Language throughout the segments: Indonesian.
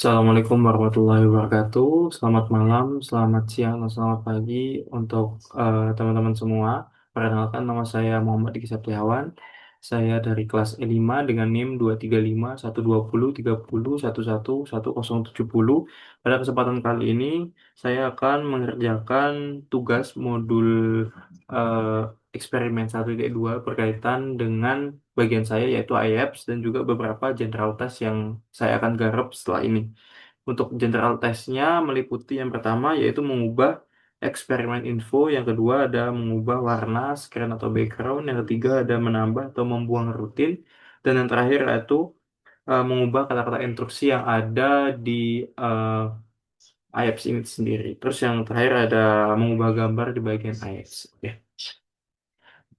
Assalamualaikum warahmatullahi wabarakatuh. Selamat malam, selamat siang, dan selamat pagi untuk teman-teman semua. Perkenalkan, nama saya Muhammad Diki Sapriawan. Saya dari kelas E5 dengan NIM 235 120 30 11 11 1070. Pada kesempatan kali ini, saya akan mengerjakan tugas modul eh, eksperimen 1.2 berkaitan dengan bagian saya yaitu IELTS dan juga beberapa general test yang saya akan garap setelah ini. Untuk general testnya meliputi yang pertama yaitu mengubah eksperimen info, yang kedua ada mengubah warna screen atau background, yang ketiga ada menambah atau membuang rutin, dan yang terakhir yaitu mengubah kata-kata instruksi yang ada di IELTS ini sendiri. Terus yang terakhir ada mengubah gambar di bagian IELTS. Oke.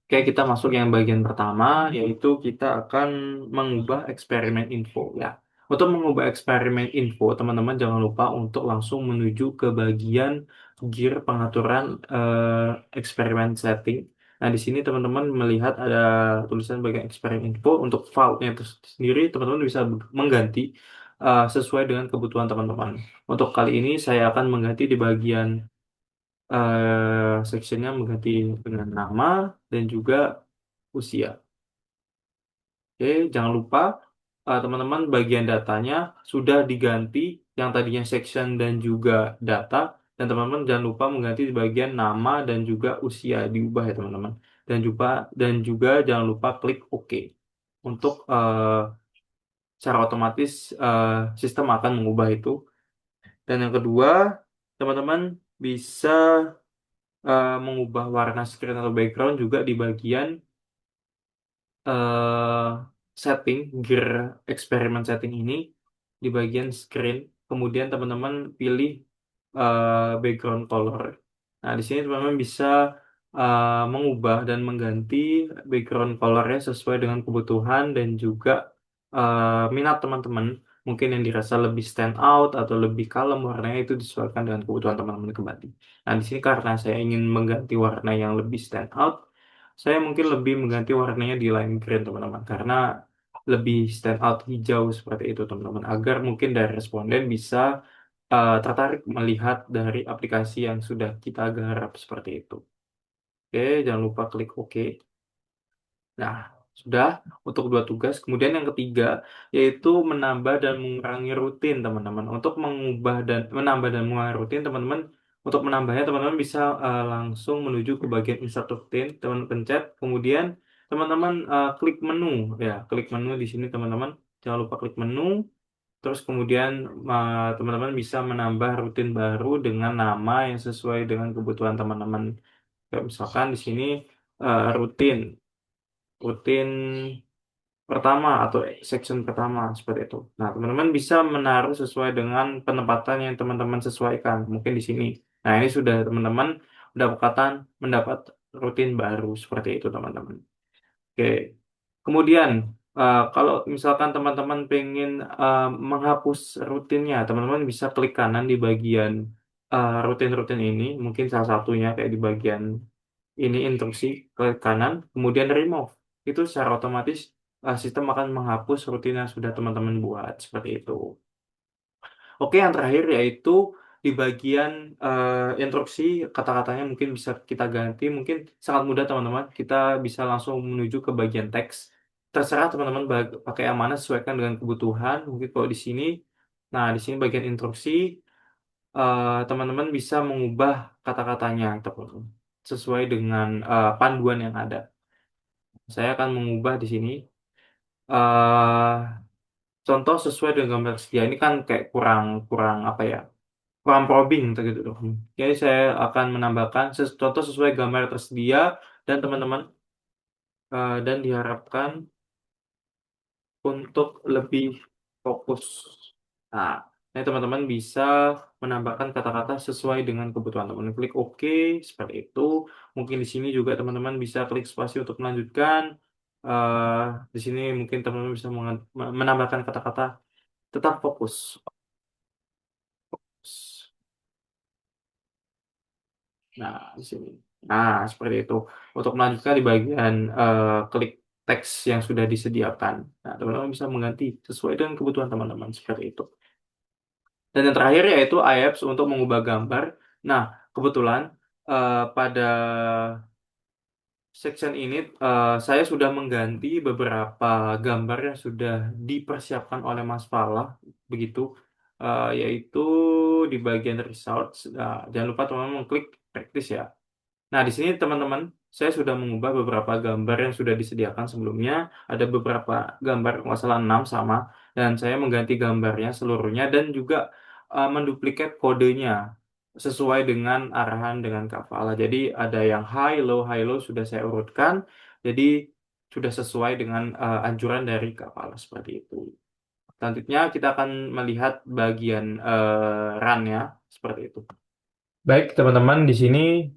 Oke, kita masuk yang bagian pertama, yaitu kita akan mengubah eksperimen info. Ya, untuk mengubah eksperimen info, teman-teman jangan lupa untuk langsung menuju ke bagian gear pengaturan eksperimen setting. Nah, di sini teman-teman melihat ada tulisan bagian eksperimen info. Untuk file-nya itu sendiri, teman-teman bisa mengganti sesuai dengan kebutuhan teman-teman. Untuk kali ini, saya akan mengganti di bagian sectionnya mengganti dengan nama dan juga usia. Oke, jangan lupa teman-teman bagian datanya sudah diganti, yang tadinya section dan juga data, dan teman-teman jangan lupa mengganti di bagian nama dan juga usia diubah ya teman-teman. Dan juga jangan lupa klik OK untuk secara otomatis eh, sistem akan mengubah itu. Dan yang kedua, teman-teman bisa mengubah warna screen atau background juga di bagian eh, setting, gear eksperimen setting ini di bagian screen. Kemudian teman-teman pilih background color. Nah, di sini teman-teman bisa mengubah dan mengganti background colornya sesuai dengan kebutuhan dan juga minat teman-teman. Mungkin yang dirasa lebih stand out atau lebih kalem warnanya itu disesuaikan dengan kebutuhan teman-teman kembali. Nah, di sini karena saya ingin mengganti warna yang lebih stand out, saya mungkin lebih mengganti warnanya di lime green teman-teman karena lebih stand out hijau seperti itu teman-teman, agar mungkin dari responden bisa tertarik melihat dari aplikasi yang sudah kita garap seperti itu. Oke, jangan lupa klik OK. Nah, sudah untuk dua tugas. Kemudian yang ketiga yaitu menambah dan mengurangi rutin, teman-teman. Untuk mengubah dan menambah dan mengurangi rutin, teman-teman, untuk menambahnya teman-teman bisa langsung menuju ke bagian insert rutin, teman pencet, kemudian teman-teman klik menu. Ya, klik menu di sini teman-teman. Jangan lupa klik menu. Terus kemudian teman-teman bisa menambah rutin baru dengan nama yang sesuai dengan kebutuhan teman-teman. Kayak misalkan di sini rutin rutin pertama atau section pertama seperti itu. Nah, teman-teman bisa menaruh sesuai dengan penempatan yang teman-teman sesuaikan. Mungkin di sini. Nah, ini sudah teman-teman mendapat rutin baru seperti itu, teman-teman. Oke. Kemudian, kalau misalkan teman-teman pengen menghapus rutinnya, teman-teman bisa klik kanan di bagian rutin-rutin ini. Mungkin salah satunya kayak di bagian ini instruksi ke kanan, kemudian remove. Itu secara otomatis sistem akan menghapus rutin yang sudah teman-teman buat seperti itu. Oke, yang terakhir yaitu di bagian instruksi, kata-katanya mungkin bisa kita ganti, mungkin sangat mudah teman-teman. Kita bisa langsung menuju ke bagian teks. Terserah teman-teman pakai yang mana sesuaikan dengan kebutuhan. Mungkin kalau di sini, nah di sini bagian instruksi, teman-teman bisa mengubah kata-katanya teman-teman, sesuai dengan panduan yang ada. Saya akan mengubah di sini. eh Contoh sesuai dengan gambar tersedia. Ini kan kayak kurang kurang apa ya? Kurang probing gitu loh. Jadi saya akan menambahkan contoh sesuai gambar tersedia dan teman-teman dan diharapkan untuk lebih fokus. Nah, ini teman-teman bisa menambahkan kata-kata sesuai dengan kebutuhan teman. Klik OK seperti itu. Mungkin di sini juga teman-teman bisa klik spasi untuk melanjutkan. Eh, di sini mungkin teman-teman bisa menambahkan kata-kata tetap fokus. Nah, di sini. Nah, seperti itu. Untuk melanjutkan di bagian klik teks yang sudah disediakan. Nah, teman-teman bisa mengganti sesuai dengan kebutuhan teman-teman seperti itu. Dan yang terakhir yaitu IAPS untuk mengubah gambar. Nah, kebetulan pada section ini saya sudah mengganti beberapa gambar yang sudah dipersiapkan oleh Mas Falah, begitu, yaitu di bagian results. Nah, jangan lupa teman-teman mengklik practice ya. Nah, di sini teman-teman, saya sudah mengubah beberapa gambar yang sudah disediakan sebelumnya. Ada beberapa gambar, kalau nggak salah 6 sama, dan saya mengganti gambarnya seluruhnya dan juga menduplikat kodenya sesuai dengan arahan dengan Kak Fala. Jadi ada yang high, low sudah saya urutkan. Jadi sudah sesuai dengan anjuran dari Kak Fala seperti itu. Selanjutnya kita akan melihat bagian run-nya seperti itu. Baik, teman-teman, di sini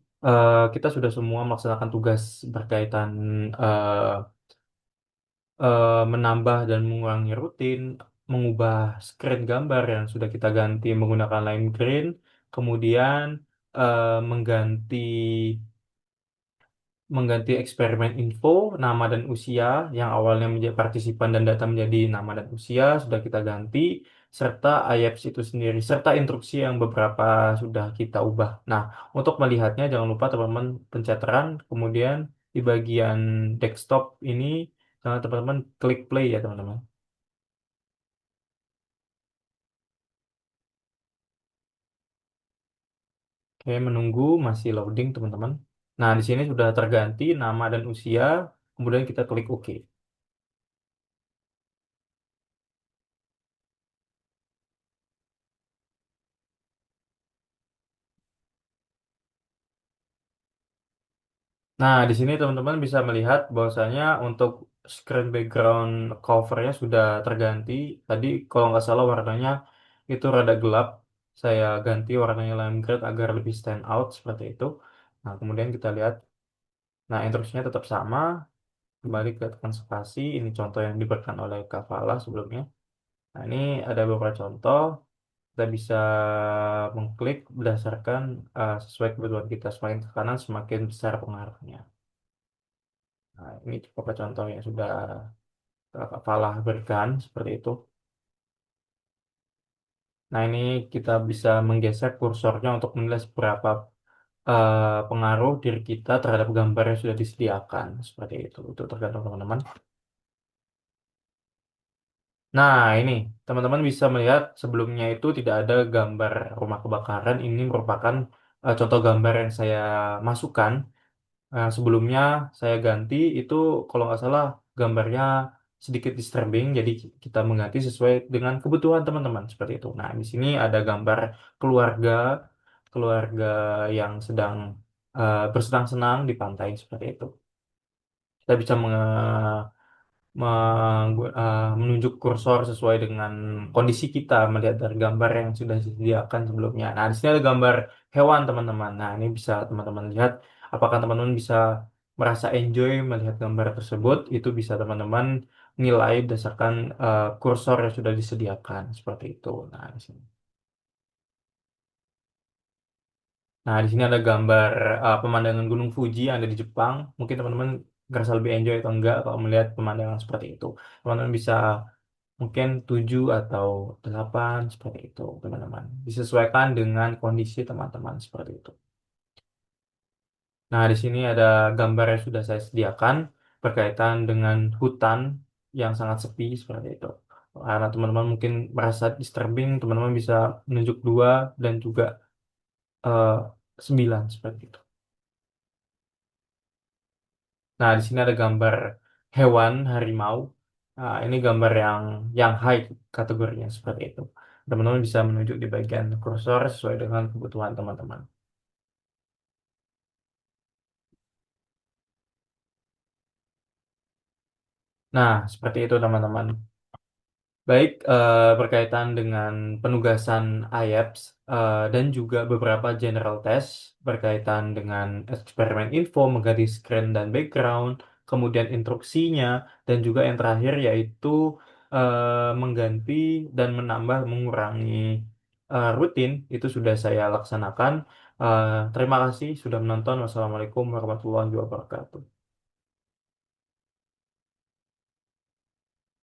kita sudah semua melaksanakan tugas berkaitan eh, menambah dan mengurangi rutin, mengubah screen gambar yang sudah kita ganti menggunakan lime green, kemudian mengganti eksperimen info, nama dan usia, yang awalnya menjadi partisipan dan data menjadi nama dan usia, sudah kita ganti, serta IEPS itu sendiri, serta instruksi yang beberapa sudah kita ubah. Nah, untuk melihatnya, jangan lupa teman-teman pencet run, kemudian di bagian desktop ini, jangan teman-teman klik play ya teman-teman. Oke, menunggu, masih loading teman-teman. Nah, di sini sudah terganti nama dan usia, kemudian kita klik OK. Nah, di sini teman-teman bisa melihat bahwasanya untuk screen background covernya sudah terganti. Tadi kalau nggak salah warnanya itu rada gelap. Saya ganti warnanya lime green agar lebih stand out seperti itu. Nah, kemudian kita lihat. Nah, instruksinya tetap sama. Kembali ke tekan spasi. Ini contoh yang diberikan oleh Kavala sebelumnya. Nah, ini ada beberapa contoh. Kita bisa mengklik berdasarkan sesuai kebutuhan kita. Semakin ke kanan, semakin besar pengaruhnya. Nah, ini beberapa contoh yang sudah Kak Falah berikan seperti itu. Nah, ini kita bisa menggeser kursornya untuk menilai seberapa pengaruh diri kita terhadap gambar yang sudah disediakan. Seperti itu tergantung teman-teman. Nah, ini teman-teman bisa melihat sebelumnya itu tidak ada gambar rumah kebakaran. Ini merupakan contoh gambar yang saya masukkan. Sebelumnya saya ganti itu kalau nggak salah gambarnya sedikit disturbing, jadi kita mengganti sesuai dengan kebutuhan teman-teman seperti itu. Nah, di sini ada gambar keluarga keluarga yang sedang bersenang-senang di pantai seperti itu. Kita bisa menunjuk kursor sesuai dengan kondisi kita melihat dari gambar yang sudah disediakan sebelumnya. Nah, di sini ada gambar hewan, teman-teman. Nah, ini bisa teman-teman lihat apakah teman-teman bisa merasa enjoy melihat gambar tersebut. Itu bisa teman-teman nilai berdasarkan kursor yang sudah disediakan seperti itu. Nah, di sini. Nah, di sini ada gambar pemandangan Gunung Fuji yang ada di Jepang. Mungkin teman-teman ngerasa lebih enjoy atau enggak kalau melihat pemandangan seperti itu. Teman-teman bisa mungkin 7 atau 8 seperti itu, teman-teman. Disesuaikan dengan kondisi teman-teman seperti itu. Nah, di sini ada gambar yang sudah saya sediakan berkaitan dengan hutan yang sangat sepi seperti itu. Karena teman-teman mungkin merasa disturbing, teman-teman bisa menunjuk 2 dan juga eh, 9 seperti itu. Nah, di sini ada gambar hewan harimau. Nah, ini gambar yang high kategorinya seperti itu. Teman-teman bisa menunjuk di bagian kursor sesuai dengan kebutuhan teman-teman. Nah, seperti itu teman-teman. Baik, berkaitan dengan penugasan IELTS dan juga beberapa general test berkaitan dengan eksperimen info, mengganti screen dan background, kemudian instruksinya, dan juga yang terakhir yaitu mengganti dan menambah, mengurangi rutin, itu sudah saya laksanakan. Terima kasih sudah menonton. Wassalamualaikum warahmatullahi wabarakatuh.